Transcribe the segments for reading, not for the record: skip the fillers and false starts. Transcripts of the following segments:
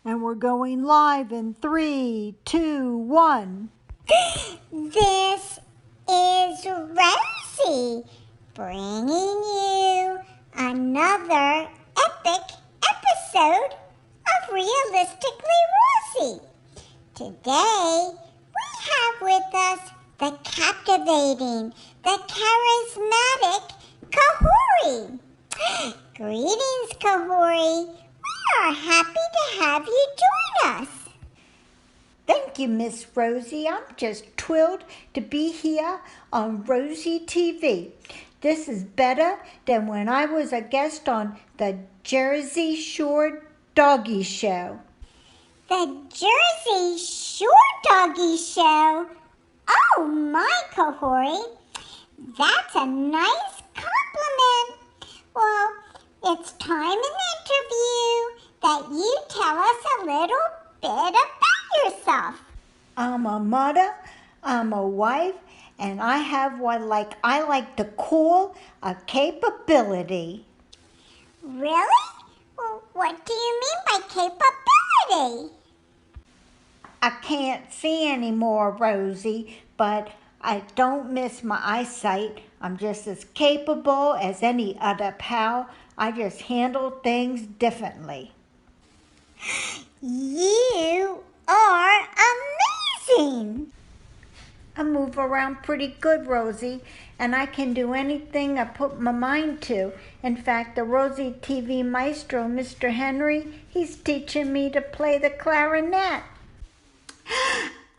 And we're going live in 3, 2, 1. This is Rosie bringing you another epic episode of Realistically Rosie. Today we have with us the captivating, the charismatic Kohori. Greetings, Kohori. We are happy to have you join us. Thank you, Miss Rosie. I'm just thrilled to be here on Rosie TV. This is better than when I was a guest on the Jersey Shore Doggy Show. The Jersey Shore Doggy Show? Oh my, Kohori. That's a nice compliment. Well, it's time in the interview that you tell us a little bit about yourself. I'm a mother, I'm a wife, and I have what I like to call a capability. Really? Well, what do you mean by capability? I can't see anymore, Rosie, but I don't miss my eyesight. I'm just as capable as any other pal. I just handle things differently. You are amazing. I move around pretty good, Rosie, and I can do anything I put my mind to. In fact, the Rosie TV maestro, Mr. Henry, he's teaching me to play the clarinet.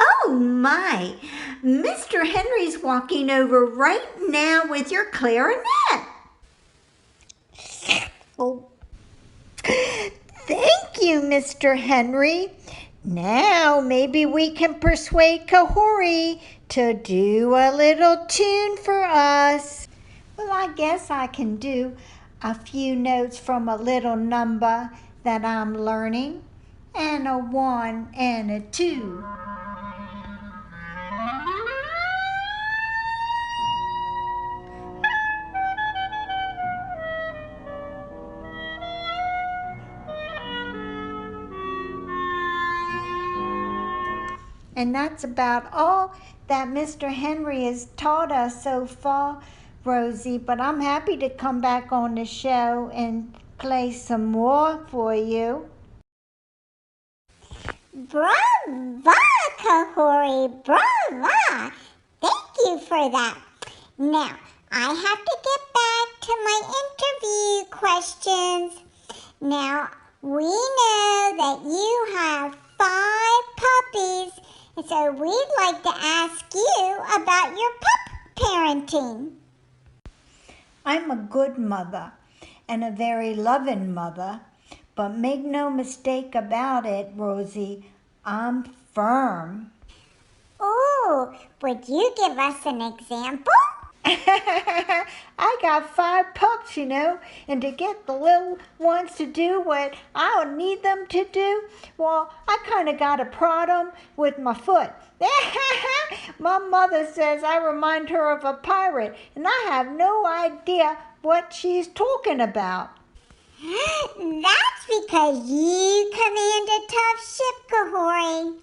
Oh my! Mr. Henry's walking over right now with your clarinet. Oh. Thank you, Mr. Henry. Now maybe we can persuade Kohori to do a little tune for us. Well, I guess I can do a few notes from a little number that I'm learning, and a 1 and a 2. And that's about all that Mr. Henry has taught us so far, Rosie. But I'm happy to come back on the show and play some more for you. Brava, Kohori, brava. Thank you for that. Now, I have to get back to my interview questions. Now, we know that you have 5 puppies, and so we'd like to ask you about your pup parenting. I'm a good mother and a very loving mother, but make no mistake about it, Rosie, I'm firm. Oh, would you give us an example? I got 5 pups, and to get the little ones to do what I would need them to do, well, I kind of got to prod them with my foot. My mother says I remind her of a pirate, and I have no idea what she's talking about. That's because you command a tough ship, Kohori.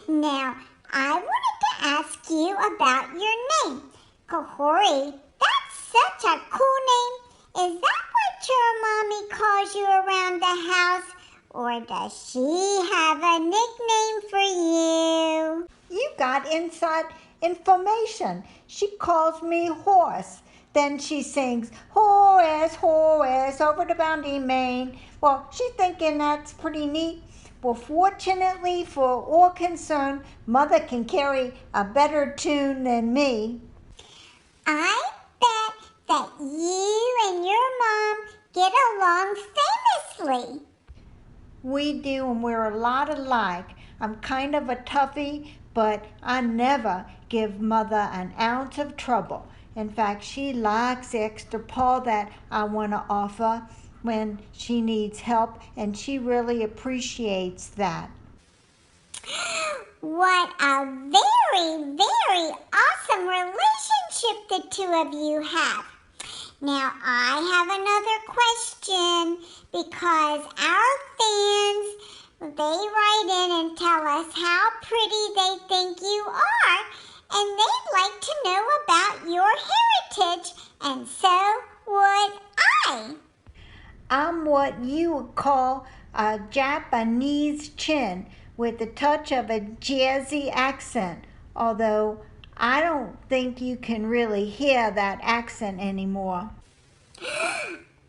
Now, I wanted to ask you about your name. Kohori, that's such a cool name. Is that what your mommy calls you around the house? Or does she have a nickname for you? You got inside information. She calls me Horse. Then she sings, Horace, Horace, over the bounty main. Well, she's thinking that's pretty neat. Well, fortunately for all concerned, Mother can carry a better tune than me. I bet that you and your mom get along famously. We do, and we're a lot alike. I'm kind of a toughie, but I never give Mother an ounce of trouble. In fact, she likes the extra paw that I want to offer when she needs help, and she really appreciates that. What a very, very awesome relationship the 2 of you have. Now, I have another question because our fans, us how pretty they think you are, and they'd like to know about your heritage, and so would I. I'm what you would call a Japanese chin with a touch of a jazzy accent, although I don't think you can really hear that accent anymore.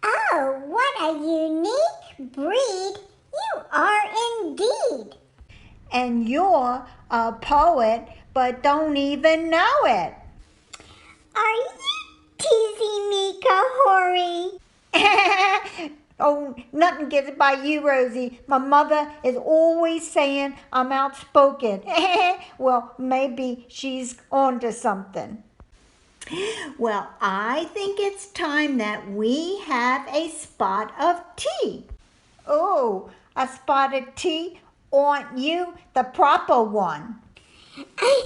Oh, what a unique breed you are indeed. And you're a poet, but don't even know it. Are you teasing me, Kohori? Oh, nothing gets by you, Rosie. My mother is always saying I'm outspoken. Well, maybe she's onto something. Well, I think it's time that we have a spot of tea. Oh, a spot of tea? Aren't you the proper one? I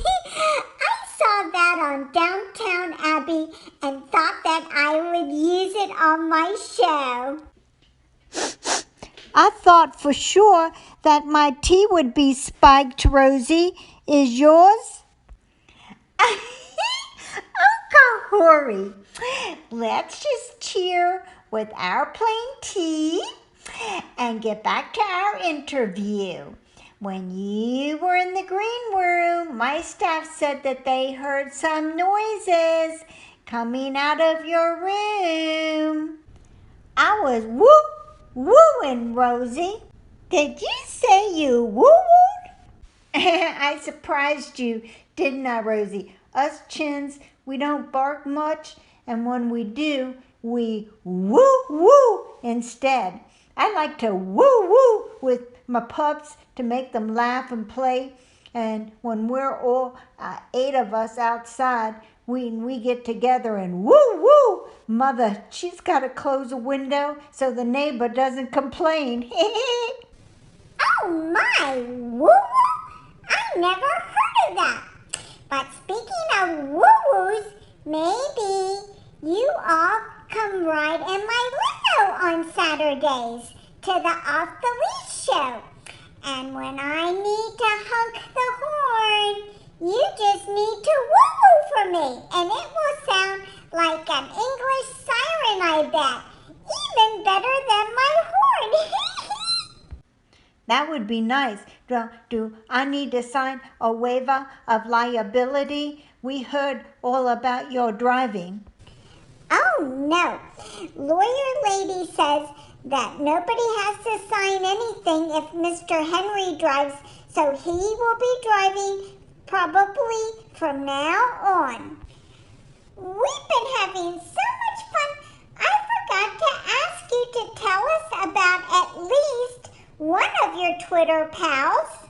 saw that on Downtown Abbey and thought that I would use it on my show. I thought for sure that my tea would be spiked, Rosie. Is yours? Uncle Hori, let's just cheer with our plain tea and get back to our interview. When you were in the green room, my staff said that they heard some noises coming out of your room. I was wooing, Rosie. Did you say you woo-wooed? I surprised you, didn't I, Rosie? Us chins, we don't bark much, and when we do, we woo-woo instead. I like to woo-woo with my pups to make them laugh and play. And when we're all 8 of us outside, we get together and woo-woo. Mother, she's got to close a window so the neighbor doesn't complain. Oh my, woo-woo! I never heard of that. But speaking of woo-woos, maybe you all come ride in my limo on Saturdays to the Off the Leash show. And when I need to honk the horn, you just need to woo-woo for me, and it will sound like an English siren, I bet. Even better than my horn. That would be nice. Do I need to sign a waiver of liability? We heard all about your driving. Oh no. Lawyer lady says that nobody has to sign anything if Mr. Henry drives, so he will be driving probably from now on. We've been having so much fun. I forgot to ask you to tell us about at least one of your Twitter pals.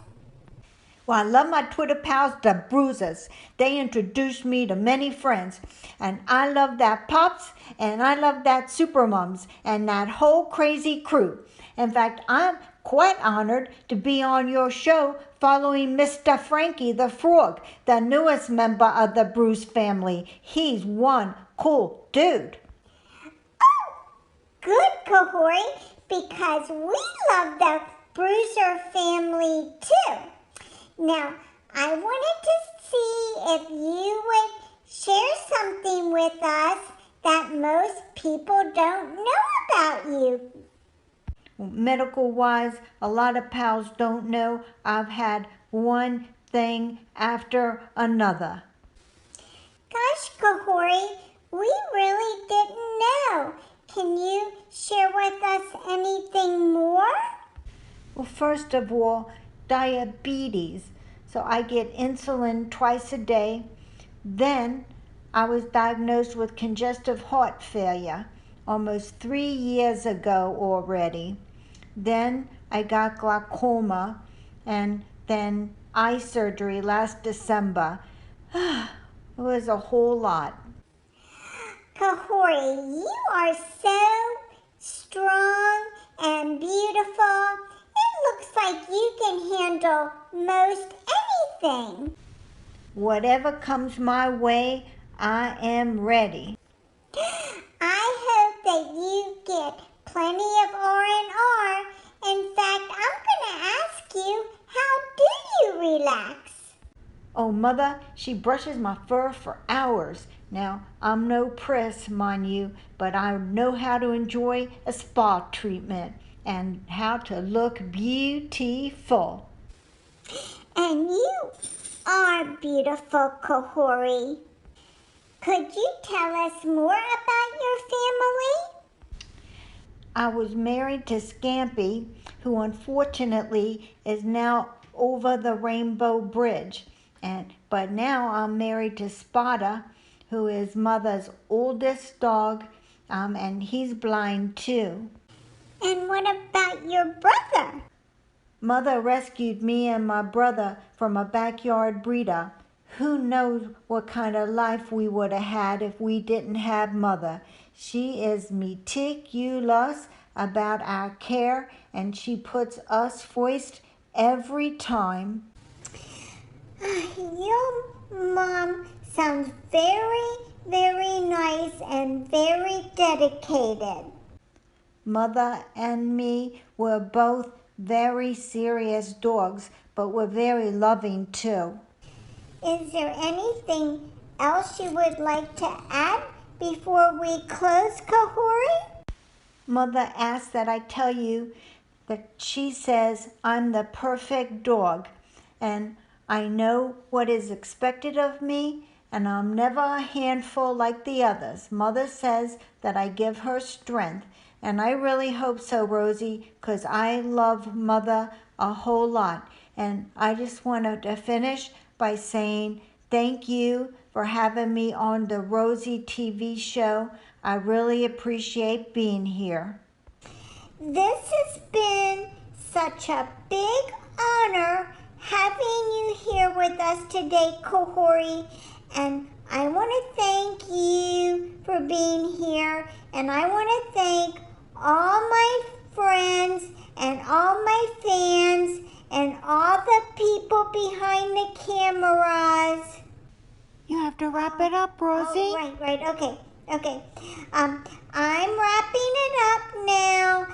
Well, I love my Twitter pals, the Bruisers. They introduced me to many friends. And I love that Pops, and I love that Supermums, and that whole crazy crew. In fact, I'm quite honored to be on your show following Mr. Frankie the Frog, the newest member of the Bruce family. He's one cool dude. Good, Kohori, because we love the Bruiser family too. Now, I wanted to see if you would share something with us that most people don't know about you. Medical-wise, a lot of pals don't know I've had one thing after another. Gosh, Kohori, we really didn't know. Can you share with us anything more? Well, first of all, diabetes. So I get insulin twice a day. Then I was diagnosed with congestive heart failure almost 3 years ago already. Then I got glaucoma and then eye surgery last December. It was a whole lot. Kohori, you are so strong and beautiful. It looks like you can handle most anything. Whatever comes my way, I am ready. I hope that you get plenty of R&R. In fact, I'm going to ask you, how do you relax. Oh, Mother, she brushes my fur for hours. Now, I'm no priss, mind you, but I know how to enjoy a spa treatment and how to look beautiful. And you are beautiful, Kohori. Could you tell us more about your family? I was married to Scampy, who unfortunately is now over the Rainbow Bridge. But now I'm married to Spada, who is Mother's oldest dog, and he's blind too. And what about your brother? Mother rescued me and my brother from a backyard breeder. Who knows what kind of life we would have had if we didn't have Mother. She is meticulous about our care and she puts us first every time. Your mom sounds very, very nice and very dedicated. Mother and me were both very serious dogs, but we're very loving too. Is there anything else you would like to add before we close, Kohori? Mother asked that I tell you that she says I'm the perfect dog and I know what is expected of me and I'm never a handful like the others. Mother says that I give her strength and I really hope so, Rosie, because I love Mother a whole lot. And I just wanted to finish by saying thank you for having me on the Rosie TV show. I really appreciate being here. This has been such a big honor having you here with us today, Kohori. And I want to thank you for being here. And I want to thank all my friends and all my fans and all the people behind the cameras. You have to wrap it up, Rosie. Oh, right, okay. I'm wrapping it up now.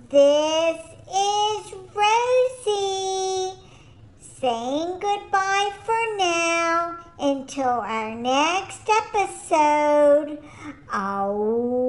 This is Rosie saying goodbye for now until our next episode. Oh.